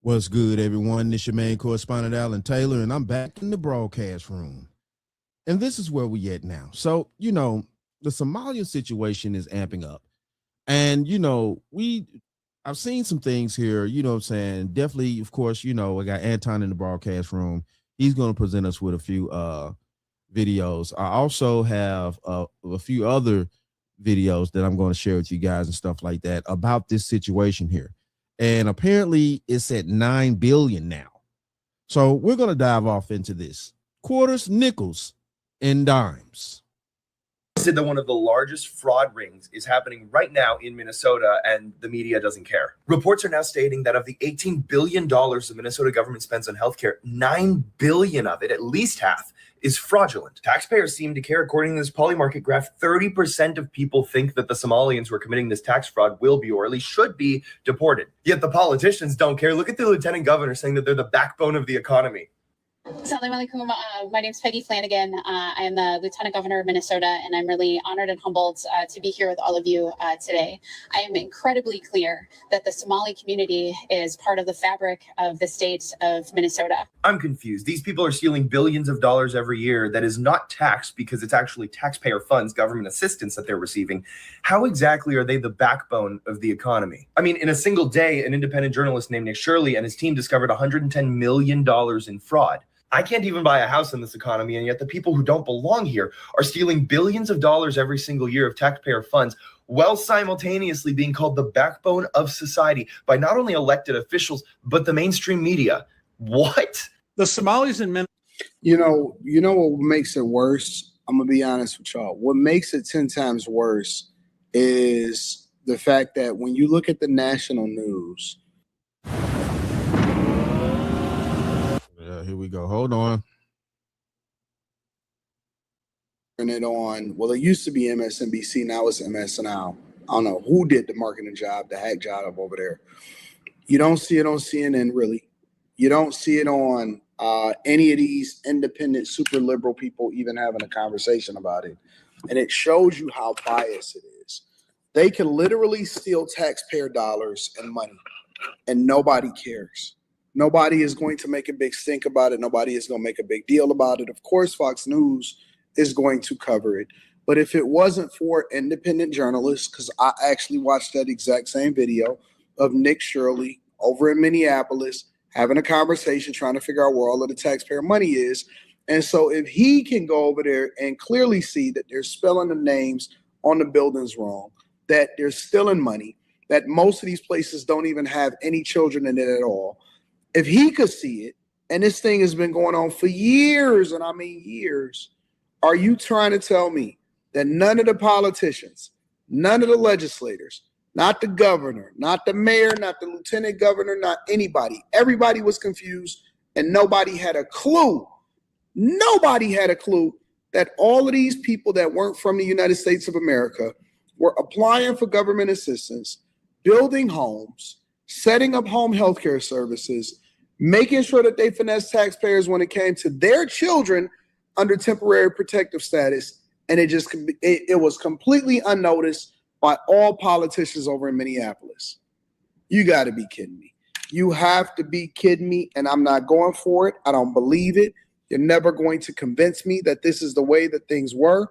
What's good, everyone? This your main correspondent, Alan Taylor, and I'm back in the broadcast room. And this is where we at now. So, the Somalian situation is amping up. And, I've seen some things here, what I'm saying? Definitely, of course, I got Anton in the broadcast room. He's going to present us with a few videos. I also have a few other videos that I'm going to share with you guys and stuff like that about this situation here. And apparently it's at 9 billion now. So we're going to dive off into this. Quarters, nickels, and dimes. Said that one of the largest fraud rings is happening right now in Minnesota, and the media doesn't care. Reports are now stating that of the $18 billion the Minnesota government spends on healthcare, $9 billion of it, at least half, is fraudulent. Taxpayers seem to care. According to this Polymarket graph, 30% of people think that the Somalians who are committing this tax fraud will be, or at least should be, deported. Yet the politicians don't care. Look at the lieutenant governor saying that they're the backbone of the economy. Assalamu alaikum. My name is Peggy Flanagan. I am the Lieutenant Governor of Minnesota, and I'm really honored and humbled to be here with all of you today. I am incredibly clear that the Somali community is part of the fabric of the state of Minnesota. I'm confused. These people are stealing billions of dollars every year that is not taxed because it's actually taxpayer funds, government assistance that they're receiving. How exactly are they the backbone of the economy? I mean, in a single day, an independent journalist named Nick Shirley and his team discovered $110 million in fraud. I can't even buy a house in this economy, and yet the people who don't belong here are stealing billions of dollars every single year of taxpayer funds, while simultaneously being called the backbone of society by not only elected officials, but the mainstream media. What? The Somalis and men. You know what makes it worse? I'm going to be honest with y'all. What makes it 10 times worse is the fact that when you look at the national news, here we go. Hold on. turn it on. Well, it used to be MSNBC. Now it's MSNL. I don't know who did the marketing job, the hack job over there. You don't see it on CNN, really. You don't see it on any of these independent, super liberal people even having a conversation about it. And it shows you how biased it is. They can literally steal taxpayer dollars and money, and nobody cares. Nobody is going to make a big stink about it. Nobody is going to make a big deal about it. Of course, Fox News is going to cover it. But if it wasn't for independent journalists, because I actually watched that exact same video of Nick Shirley over in Minneapolis having a conversation, trying to figure out where all of the taxpayer money is. And so if he can go over there and clearly see that they're spelling the names on the buildings wrong, that they're stealing money, that most of these places don't even have any children in it at all, if he could see it, and this thing has been going on for years, and I mean years, are you trying to tell me that none of the politicians, none of the legislators, not the governor, not the mayor, not the lieutenant governor, not anybody, everybody was confused and nobody had a clue. Nobody had a clue that all of these people that weren't from the United States of America were applying for government assistance, building homes, setting up home health care services, making sure that they finesse taxpayers when it came to their children under temporary protective status. And it was completely unnoticed by all politicians over in Minneapolis. You got to be kidding me. You have to be kidding me. And I'm not going for it. I don't believe it. You're never going to convince me that this is the way that things were,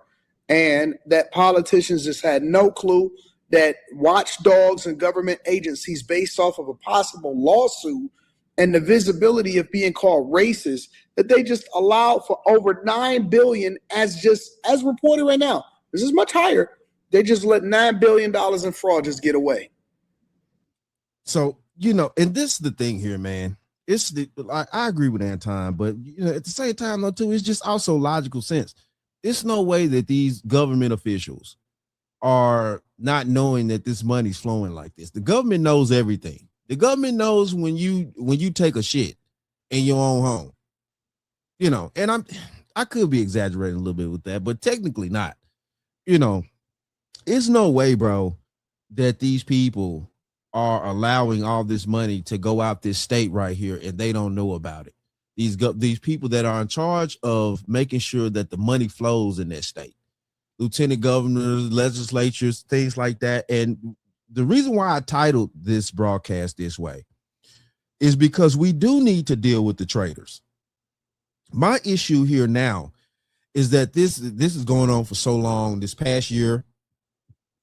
and that politicians just had no clue that watchdogs and government agencies, based off of a possible lawsuit and the visibility of being called racist, that they just allowed for over $9 billion as reported right now. This is much higher. They just let $9 billion in fraud just get away. So, and this is the thing here, man. I agree with Anton, but at the same time, though, too, it's just also logical sense. There's no way that these government officials are not knowing that this money's flowing like this. The government knows everything. The government knows when you take a shit in your own home, and I could be exaggerating a little bit with that, but technically not. It's no way, bro, that these people are allowing all this money to go out this state right here and they don't know about it. These people that are in charge of making sure that the money flows in that state, lieutenant governors, legislatures, things like that. And the reason why I titled this broadcast this way is because we do need to deal with the traitors. My issue here now is that this is going on for so long. This past year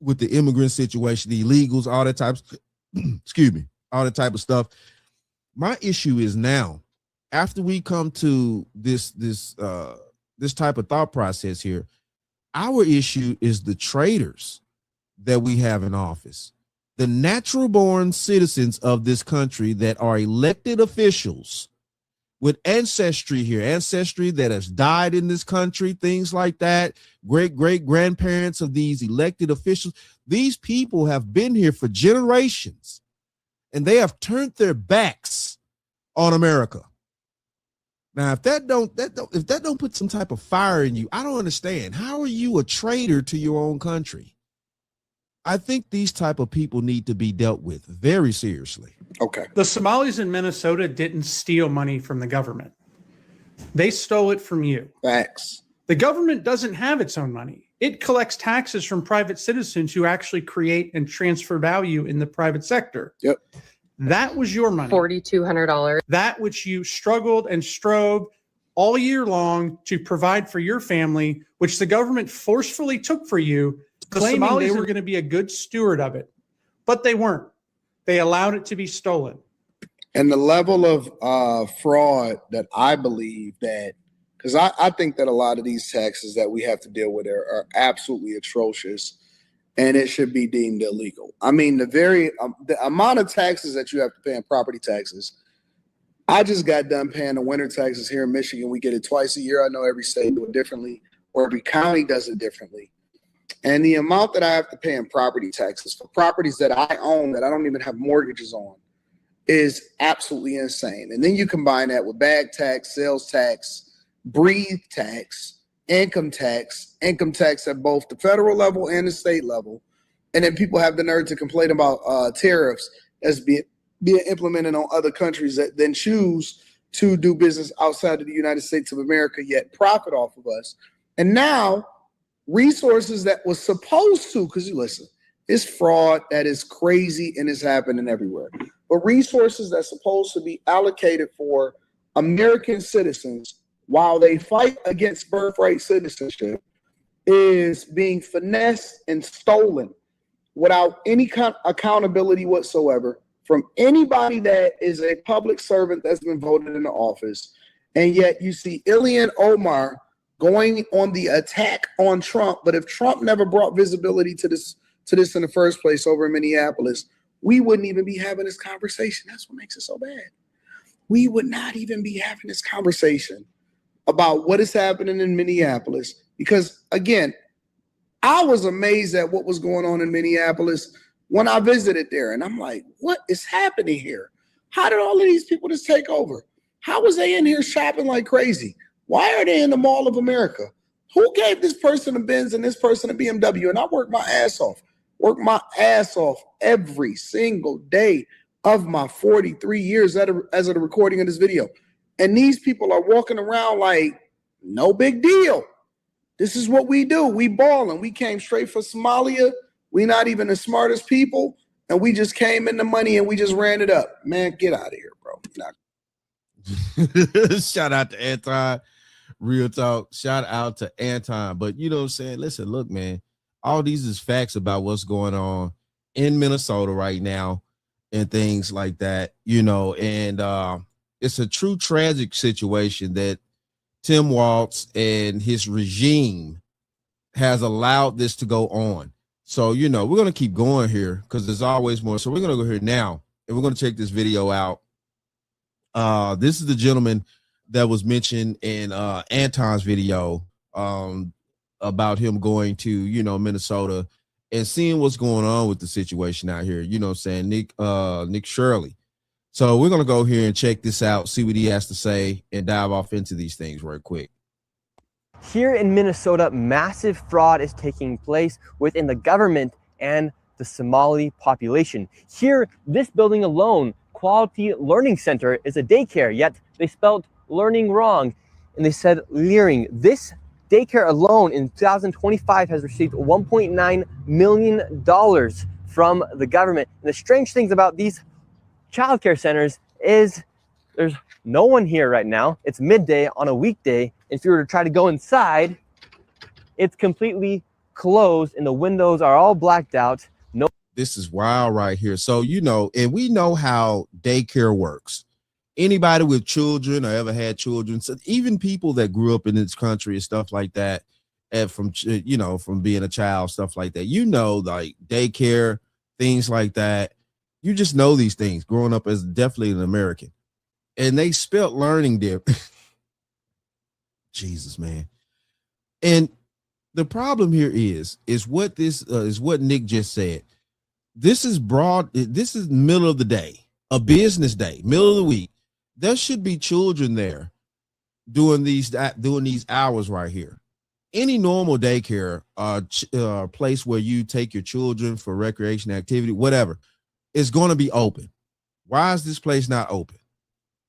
with the immigrant situation, the illegals, all that type of, excuse me, all that type of stuff. My issue is now, after we come to this type of thought process here, our issue is the traitors that we have in office, the natural born citizens of this country that are elected officials with ancestry here, ancestry that has died in this country, things like that, great grandparents of these elected officials. These people have been here for generations, and they have turned their backs on America. Now, if that don't put some type of fire in you, I don't understand. How are you a traitor to your own country? I think these type of people need to be dealt with very seriously. Okay. The Somalis in Minnesota didn't steal money from the government. They stole it from you. Facts. The government doesn't have its own money. It collects taxes from private citizens who actually create and transfer value in the private sector. Yep. That was your money. $4,200. That which you struggled and strove all year long to provide for your family, which the government forcefully took for you, claiming they were going to be a good steward of it. But they weren't. They allowed it to be stolen. And the level of fraud that I believe that, because I think that a lot of these taxes that we have to deal with are absolutely atrocious, and it should be deemed illegal. I mean, the amount of taxes that you have to pay in property taxes. I just got done paying the winter taxes here in Michigan. We get it twice a year. I know every state do it differently, or every county does it differently. And the amount that I have to pay in property taxes for properties that I own that I don't even have mortgages on is absolutely insane. And then you combine that with bag tax, sales tax, breathe tax, income tax at both the federal level and the state level. And then people have the nerve to complain about tariffs as being implemented on other countries that then choose to do business outside of the United States of America, yet profit off of us. And now resources that was supposed to, because you listen, it's fraud that is crazy and is happening everywhere. But resources that's supposed to be allocated for American citizens while they fight against birthright citizenship is being finessed and stolen without any kind of accountability whatsoever from anybody that is a public servant that's been voted into office. And yet you see Ilhan Omar going on the attack on Trump. But if Trump never brought visibility to this in the first place over in Minneapolis, we wouldn't even be having this conversation. That's what makes it so bad. We would not even be having this conversation about what is happening in Minneapolis. Because again, I was amazed at what was going on in Minneapolis when I visited there. And I'm like, what is happening here? How did all of these people just take over? How was they in here shopping like crazy? Why are they in the Mall of America? Who gave this person a Benz and this person a BMW? And I work my ass off every single day of my 43 years as of the recording of this video. And these people are walking around like, no big deal. This is what we do. We balling. We came straight for Somalia. We not even the smartest people. And we just came in the money and we just ran it up. Man, get out of here, bro. Shout out to Anton. Real talk. Shout out to Anton. But you know what I'm saying? Listen, look, man, all these is facts about what's going on in Minnesota right now and things like that, you know, and it's a true tragic situation that Tim Walz and his regime has allowed this to go on. So, you know, we're going to keep going here because there's always more. So we're going to go here now and we're going to check this video out. This is the gentleman that was mentioned in Anton's video about him going to, you know, Minnesota and seeing what's going on with the situation out here. You know what I'm saying? Nick Shirley. So we're going to go here and check this out, see what he has to say, and dive off into these things real quick. Here in Minnesota, massive fraud is taking place within the government and the Somali population. Here, this building alone, Quality Learning Center, is a daycare, yet they spelled learning wrong, and they said leering. This daycare alone in 2025 has received $1.9 million from the government. And the strange things about these childcare centers is there's no one here right now. It's midday on a weekday. If you were to try to go inside, it's completely closed and the windows are all blacked out. No. This is wild right here. So, you know, and we know how daycare works. Anybody with children or ever had children, so even people that grew up in this country and stuff like that, and from, you know, from being a child, stuff like that, you know, like daycare, things like that. You just know these things growing up as definitely an American. And they spelt learning different. Jesus, man. And the problem here is what this is what Nick just said. This is broad. This is middle of the day, a business day, middle of the week. There should be children there doing these hours right here. Any normal daycare place where you take your children for recreation activity, whatever, is going to be open. Why is this place not open?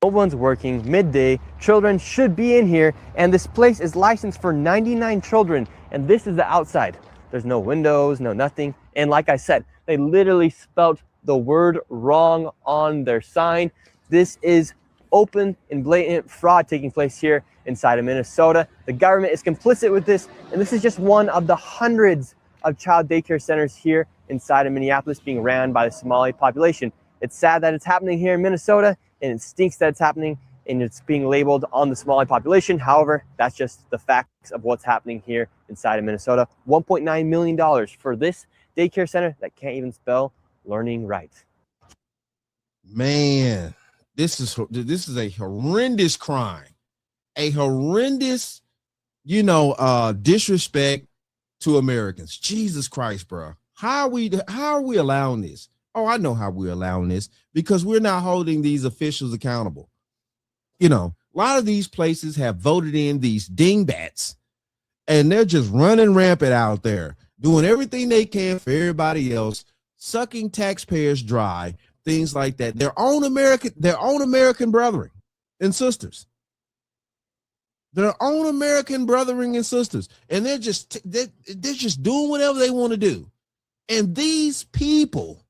No one's working midday. Children should be in here, and this place is licensed for 99 children, and this is the outside. There's no windows, no nothing. And like I said, they literally spelled the word wrong on their sign. This is open and blatant fraud taking place here inside of Minnesota. The government is complicit with this, and this is just one of the hundreds of child daycare centers here inside of Minneapolis being ran by the Somali population. It's sad that it's happening here in Minnesota, and it stinks that it's happening and it's being labeled on the Somali population. However, that's just the facts of what's happening here inside of Minnesota. $1.9 million for this daycare center that can't even spell learning right. Man, this is a horrendous crime, a horrendous, you know, disrespect to Americans. Jesus Christ, bro. How are we allowing this? Oh, I know how we're allowing this, because we're not holding these officials accountable. You know, a lot of these places have voted in these dingbats, and they're just running rampant out there, doing everything they can for everybody else, sucking taxpayers dry, things like that. Their own American brethren and sisters. Their own American brethren and sisters. And they're just doing whatever they want to do. And these people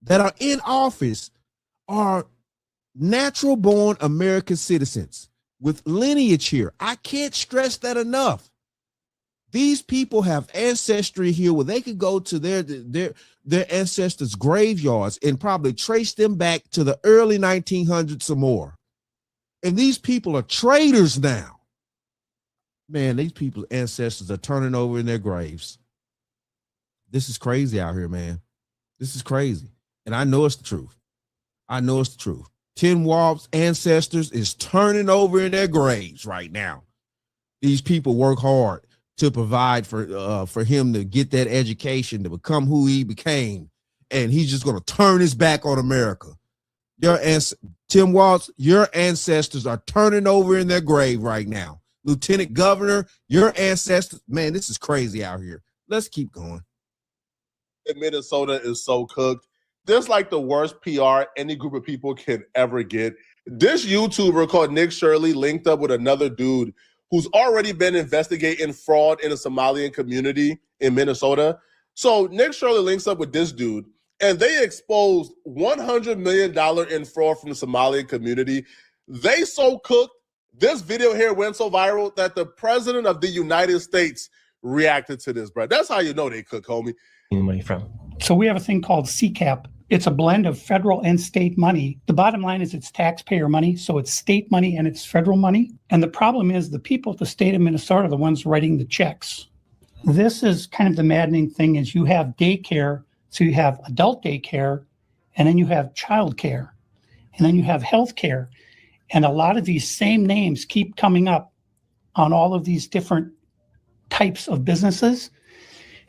that are in office are natural born American citizens with lineage here. I can't stress that enough. These people have ancestry here where they could go to their ancestors' graveyards and probably trace them back to the early 1900s or more. And these people are traitors now. Man, these people's ancestors are turning over in their graves. This is crazy out here, man. This is crazy. And I know it's the truth. I know it's the truth. Tim Walz's ancestors is turning over in their graves right now. These people work hard to provide for him to get that education, to become who he became. And he's just going to turn his back on America. Tim Walz, your ancestors are turning over in their grave right now. Lieutenant Governor, your ancestors, man, this is crazy out here. Let's keep going. Minnesota is so cooked. This is like the worst PR any group of people can ever get. This YouTuber called Nick Shirley linked up with another dude who's already been investigating fraud in the Somalian community in Minnesota. So Nick Shirley links up with this dude, and they exposed $100 million in fraud from the Somalian community. They so cooked. This video here went so viral that the president of the United States reacted to this, bro. That's how you know they cook, homie. Money from. So we have a thing called CCAP. It's a blend of federal and state money. The bottom line is it's taxpayer money, so it's state money and it's federal money. And the problem is the people at the state of Minnesota are the ones writing the checks. This is kind of the maddening thing is you have daycare, so you have adult daycare, and then you have child care, and then you have health care. And a lot of these same names keep coming up on all of these different types of businesses.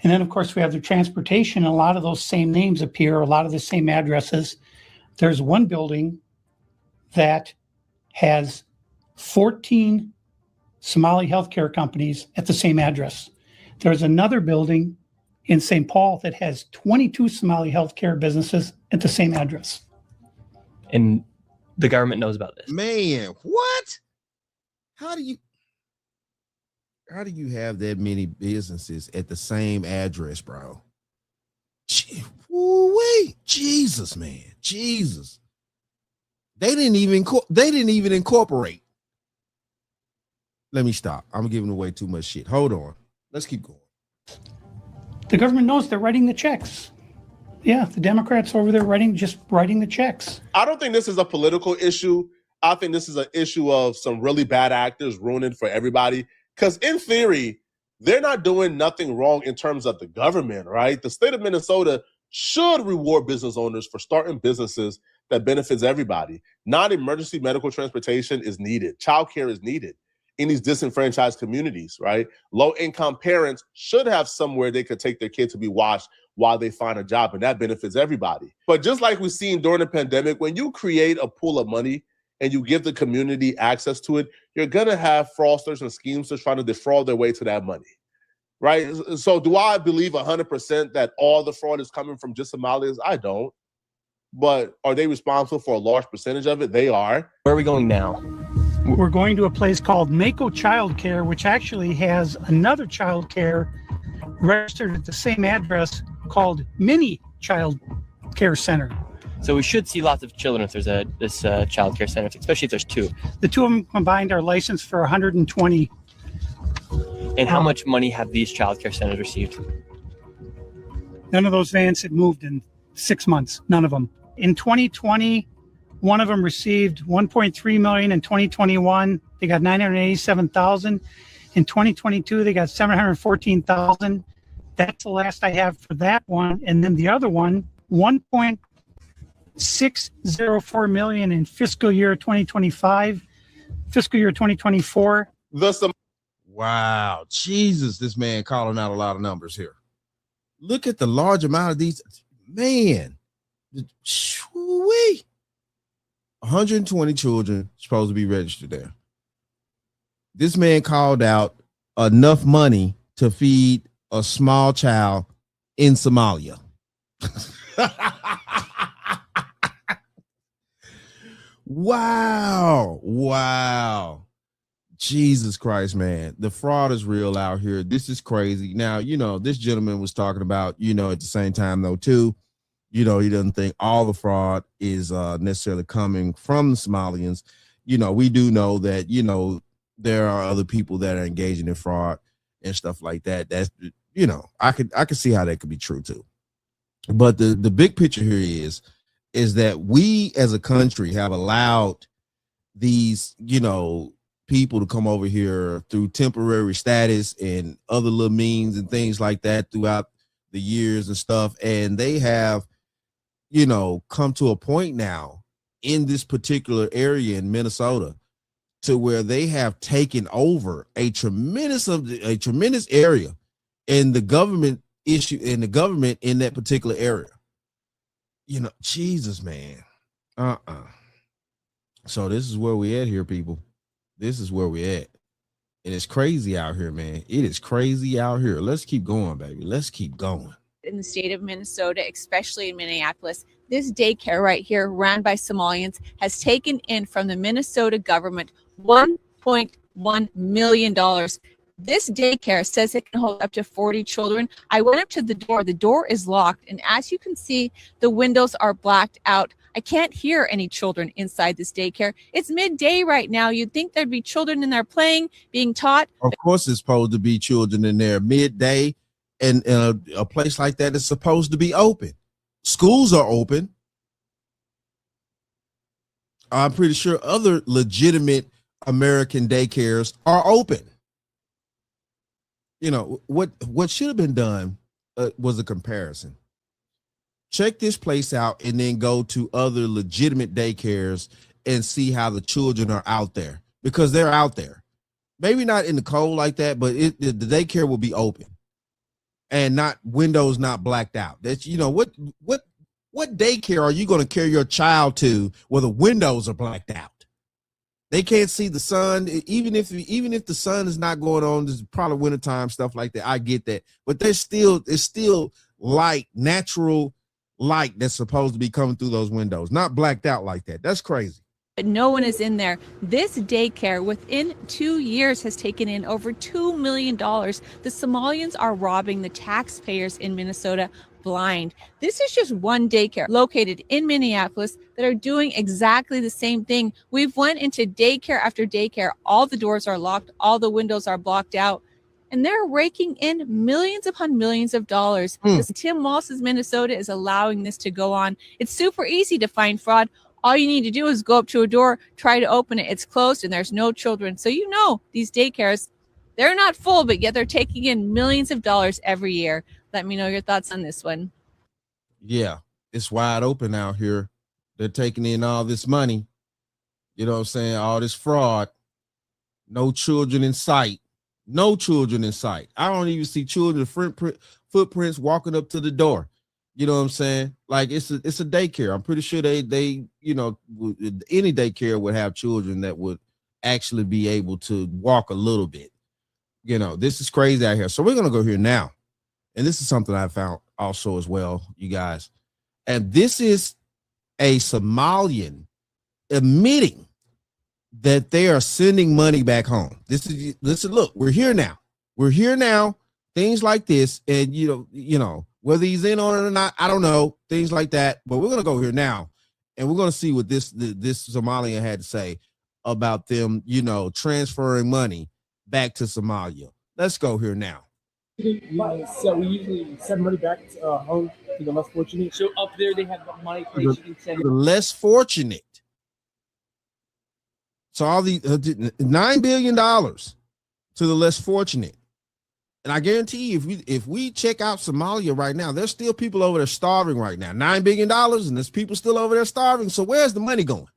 And then, of course, we have the transportation. A lot of those same names appear, a lot of the same addresses. There's one building that has 14 Somali healthcare companies at the same address. There's another building in St. Paul that has 22 Somali healthcare businesses at the same address. And the government knows about this. Man, what? How do you have that many businesses at the same address, bro? Wait, Jesus, man, Jesus. They didn't even incorporate. Let me stop. I'm giving away too much shit. Hold on. Let's keep going. The government knows they're writing the checks. Yeah, the Democrats over there just writing the checks. I don't think this is a political issue. I think this is an issue of some really bad actors ruining for everybody. Because in theory, they're not doing nothing wrong in terms of the government, right? The state of Minnesota should reward business owners for starting businesses that benefits everybody. Non-emergency medical transportation is needed. Childcare is needed in these disenfranchised communities, right? Low-income parents should have somewhere they could take their kids to be watched while they find a job, and that benefits everybody. But just like we've seen during the pandemic, when you create a pool of money and you give the community access to it, you're gonna have fraudsters and schemesters trying to defraud their way to that money, right? So do I believe 100% that all the fraud is coming from just Somalians? I don't. But are they responsible for a large percentage of it? They are. Where are we going now? We're going to a place called Mako Childcare, which actually has another childcare registered at the same address called Mini Child Care Center. So we should see lots of children if there's this child care center, especially if there's two. The two of them combined are licensed for 120. And how much money have these child care centers received? None of those vans had moved in 6 months. None of them. In 2020, one of them received $1.3 million. In 2021, they got $987,000. In 2022, they got $714,000. That's the last I have for that one. And then the other one, $1.604 million in fiscal year 2025, fiscal year 2024. Wow, Jesus, this man calling out a lot of numbers here. Look at the large amount of these. Man, 120 children supposed to be registered there. This man called out enough money to feed a small child in Somalia. Wow. Jesus Christ, man. The fraud is real out here. This is crazy. Now, this gentleman was talking about, at the same time, though, too, he doesn't think all the fraud is necessarily coming from the Somalians. We do know that, there are other people that are engaging in fraud and stuff like that. That's, I could see how that could be true, too. But the big picture here is that we as a country have allowed these, people to come over here through temporary status and other little means and things like that throughout the years and stuff. And they have, come to a point now in this particular area in Minnesota to where they have taken over a tremendous area in the government in that particular area. Jesus, man. So this is where we at here, people. This is where we at. And it's crazy out here, man. It is crazy out here. Let's keep going, baby. Let's keep going. In the state of Minnesota, especially in Minneapolis, this daycare right here, ran by Somalians, has taken in from the Minnesota government $1.1 million. This daycare says it can hold up to 40 children. I went up to the door. The door is locked. And as you can see, the windows are blacked out. I can't hear any children inside this daycare. It's midday right now. You'd think there'd be children in there playing, being taught. Of course, it's supposed to be children in there midday. And a place like that is supposed to be open. Schools are open. I'm pretty sure other legitimate American daycares are open. What should have been done was a comparison. Check this place out and then go to other legitimate daycares and see how the children are out there, because they're out there. Maybe not in the cold like that, but the daycare will be open and not windows not blacked out. That's what daycare are you going to carry your child to where the windows are blacked out? They can't see the sun, even if the sun is not going on. This is probably wintertime, stuff like that. I get that, but it's still light, natural light that's supposed to be coming through those windows, not blacked out like that. That's crazy. But no one is in there. This daycare within 2 years has taken in over $2 million. The Somalians are robbing the taxpayers in Minnesota blind. This is just one daycare located in Minneapolis that are doing exactly the same thing. We've went into daycare after daycare. All the doors are locked. All the windows are blocked out. And they're raking in millions upon millions of dollars. This Tim Walz's Minnesota is allowing this to go on. It's super easy to find fraud. All you need to do is go up to a door, try to open it. It's closed and there's no children. So you know these daycares, they're not full, but yet they're taking in millions of dollars every year. Let me know your thoughts on this one. Yeah, it's wide open out here. They're taking in all this money. You know what I'm saying? All this fraud. No children in sight. No children in sight. I don't even see children footprints walking up to the door. You know what I'm saying? Like it's a daycare. I'm pretty sure they you know, any daycare would have children that would actually be able to walk a little bit. You know, this is crazy out here. So we're gonna go here now, and this is something I found also as well, you guys. And this is a Somalian admitting that they are sending money back home. This is look, we're here now. We're here now. Things like this, and you know, whether he's in on it or not, I don't know. Things like that. But we're gonna go here now, and we're gonna see what this Somalian had to say about them, you know, transferring money back to Somalia. Let's go here now. So we usually send money back home to the less fortunate. So up there they have money place you can send. The less fortunate. So all the $9 billion to the less fortunate. And I guarantee you, if we check out Somalia right now, there's still people over there starving right now. $9 billion, and there's people still over there starving. So where's the money going?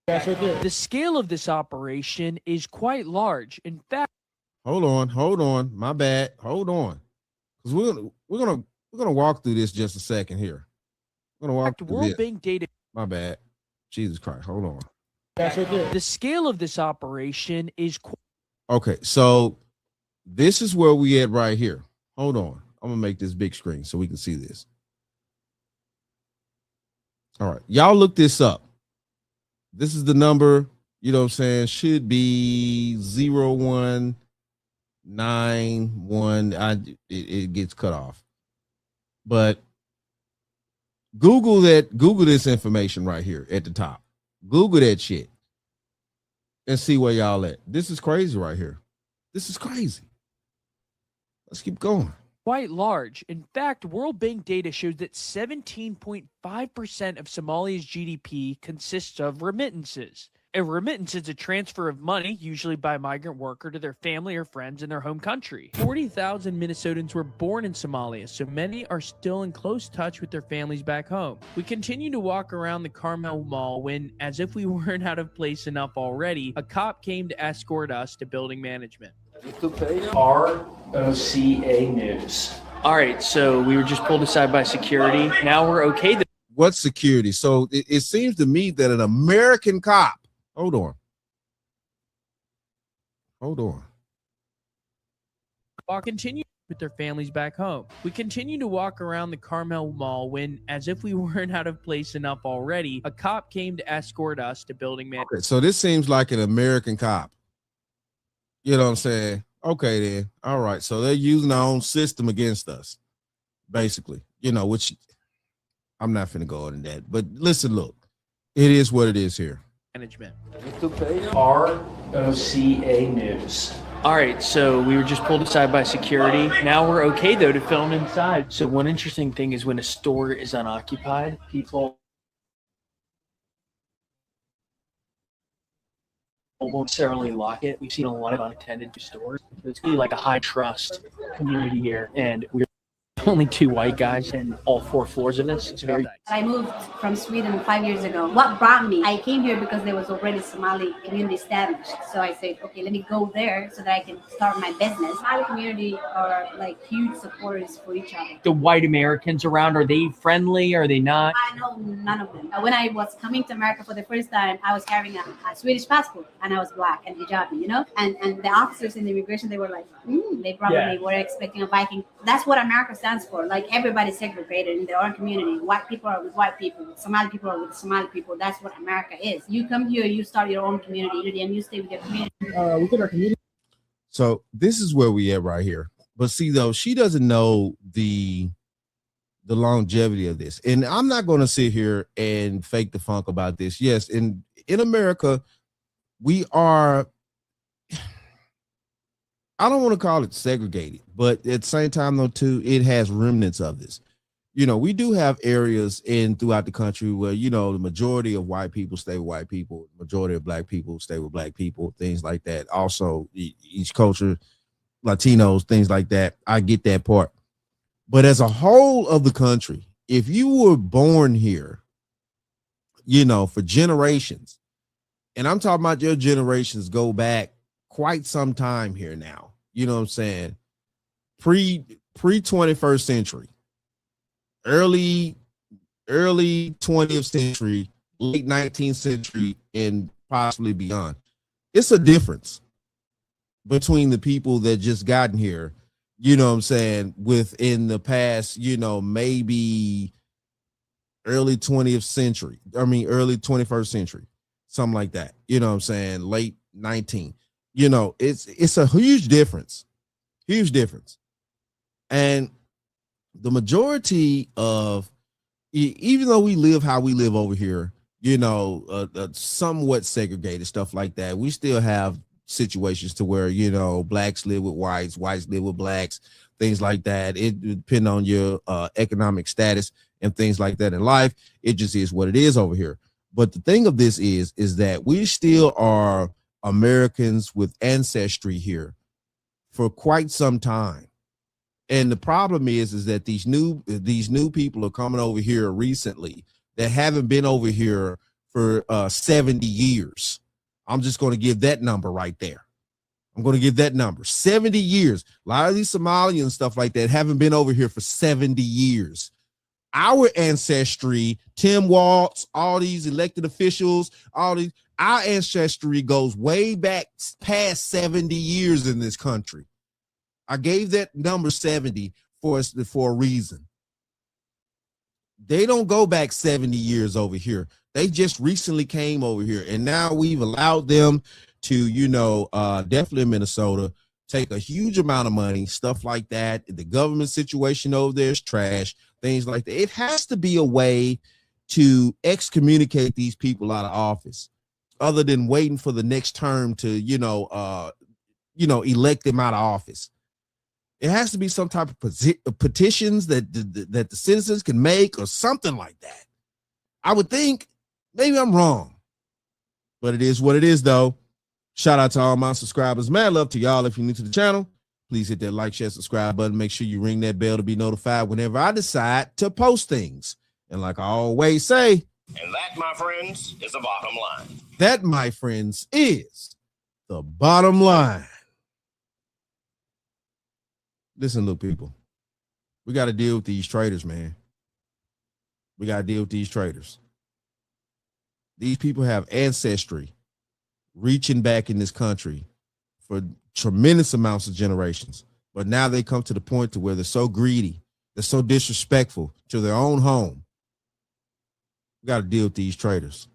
The scale of this operation is quite large. In fact, hold on. My bad. Hold on. Because we're gonna walk through this just a second here. We're gonna walk through World Bank data. My bad. Jesus Christ. Hold on. The scale of this operation is okay. So this is where we at right here. Hold on. I'm gonna make this big screen so we can see this. All right, y'all look this up. This is the number, you know what I'm saying, should be 0191. It gets cut off. But Google this information right here at the top. Google that shit and see where y'all at. This is crazy right here. This is crazy. Let's keep going. quite large. In fact, World Bank data shows that 17.5% of Somalia's GDP consists of remittances. A remittance is a transfer of money, usually by a migrant worker, to their family or friends in their home country. 40,000 Minnesotans were born in Somalia, so many are still in close touch with their families back home. We continue to walk around the Carmel Mall when, as if we weren't out of place enough already, a cop came to escort us to building management. ROCA News. All right, so we were just pulled aside by security. Now we're okay. What security? So it seems to me that an American cop. Hold on. Continue with their families back home. We continue to walk around the Carmel Mall when, as if we weren't out of place enough already, a cop came to escort us to building management. Okay, so this seems like an American cop. You know what I'm saying? Okay, then. All right. So they're using their own system against us, basically. You know, which I'm not finna go into that. But listen, look, it is what it is here. Management. ROCA News. All right, so we were just pulled aside by security. Now we're okay, though, to film inside. So one interesting thing is when a store is unoccupied, people won't necessarily lock it. We've seen a lot of unattended stores. It's really like a high trust community here, and we're only two white guys in all 4 floors of this. It's very. I moved from Sweden 5 years ago. What brought me? I came here because there was already Somali community established. So I said, okay, let me go there so that I can start my business. Somali community are like huge supporters for each other. The white Americans around, are they friendly? Are they not? I know none of them. When I was coming to America for the first time, I was carrying a Swedish passport and I was black and hijabi, you know? And the officers in the immigration, they were like, they probably were expecting a Viking. That's what America stands for. Like everybody's segregated in their own community. White people are with white people. Somali people are with Somali people. That's what America is. You come here, you start your own community, and you stay with your community. Within our community. So this is where we at right here. But see, though, she doesn't know the longevity of this. And I'm not going to sit here and fake the funk about this. Yes, in America, we are, I don't want to call it segregated, but at the same time, though, too, it has remnants of this. You know, we do have areas throughout the country where, you know, the majority of white people stay with white people, majority of black people stay with black people, things like that. Also, each culture, Latinos, things like that. I get that part. But as a whole of the country, if you were born here, you know, for generations, and I'm talking about your generations go back quite some time here now, you know what I'm saying? Pre 21st century, early 20th century, late 19th century, and possibly beyond. It's a difference between the people that just gotten here, you know what I'm saying, within the past, you know, maybe early 20th century. I mean, early 21st century, something like that. You know what I'm saying? Late 19. You know, it's a huge difference. Huge difference. And the majority of, even though we live how we live over here, you know, somewhat segregated stuff like that, we still have situations to where, you know, blacks live with whites, whites live with blacks, things like that. It depends on your economic status and things like that in life. It just is what it is over here. But the thing of this is that we still are Americans with ancestry here for quite some time. And the problem is that these new people are coming over here recently that haven't been over here for 70 years. I'm just going to give that number right there. I'm going to give that number, 70 years. A lot of these Somalians and stuff like that haven't been over here for 70 years. Our ancestry, Tim Walz, all these elected officials, our ancestry goes way back past 70 years in this country. I gave that number 70 for a reason. They don't go back 70 years over here. They just recently came over here, and now we've allowed them to, you know, definitely in Minnesota, take a huge amount of money, stuff like that. The government situation over there is trash, things like that. It has to be a way to excommunicate these people out of office, other than waiting for the next term to, elect them out of office. It has to be some type of petitions that the citizens can make or something like that. I would think. Maybe I'm wrong, but it is what it is, though. Shout out to all my subscribers. Mad love to y'all. If you're new to the channel, please hit that like, share, subscribe button. Make sure you ring that bell to be notified whenever I decide to post things. And like I always say, and that, my friends, is the bottom line. That, my friends, is the bottom line. Listen, little people, we got to deal with these traitors, man. We got to deal with these traitors. These people have ancestry reaching back in this country for tremendous amounts of generations. But now they come to the point to where they're so greedy, they're so disrespectful to their own home. We got to deal with these traitors.